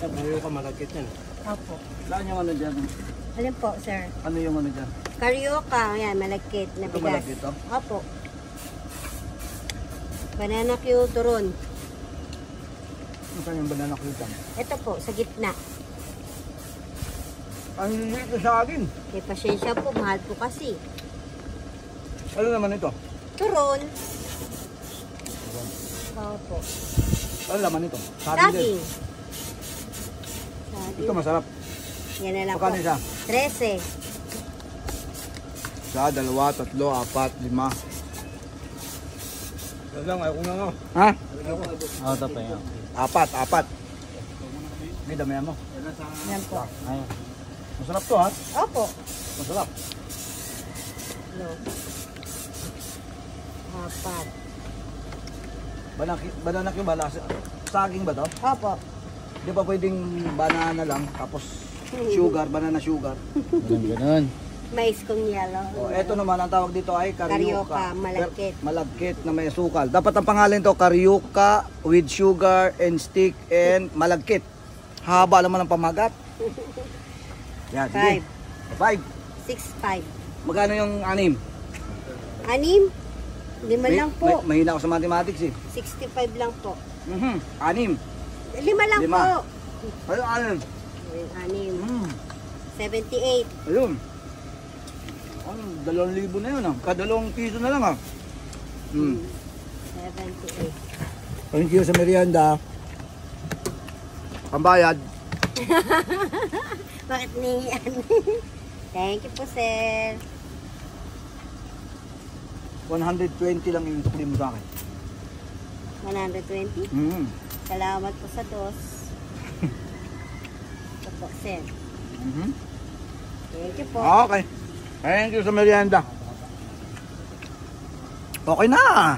Ngayon ka malagkit yan. Opo. Saan yung ano dyan? Alin po, sir? Ano yung ano dyan? Carioca, yan, malagkit na Ito bigas. malagkit to? Opo. Banana Q turon. Saan yung banana kutan? Ito po, sa gitna. Ang liit sa akin. May pasensya po, mahal po kasi. Ano naman ito? Turon. Opo. Ano laman ito? Saging din. Saging. Saging. Ito masarap. Yan na lang po. Magkano isa? 13. Isa, dalawa, tatlo, apat, lima. Ito lang, ayaw ko na nga. Ha? Oo, ito pa yun. Apat. May damayan mo. Yan po. Ayun. Masarap to ha? Opo. Masarap. No. Apat. Banana Q ba? Saging ba to? Opo. Di ba pwedeng banana lang, tapos sugar, banana sugar. Ganun. Mais kong yellow. O, eto naman, ang tawag dito ay Carioca, Carioca. malagkit. Malagkit na may sukal. Dapat ang pangalan to, Carioca with sugar and stick and malagkit. Haba naman ang pamagat. Yan, sige. 5. 6.5. Magkano yung 6? 6? 5 lang po. Mahina ako sa mathematics eh. 65 lang po. 6. 5 lang Lima. po. Ayun, 6. 78. Ayun. Ano, 2,000 na yun ah. Kadalawang piso na lang ah. 78. Thank you sa merienda. Pambayad. Bakit niyan? Thank you po, sir. 120 lang yung sukli mo sa akin. 120. Salamat po sa dos. Ito po, sir. Thank you po. Okay. Thank you sa merienda. Okay na.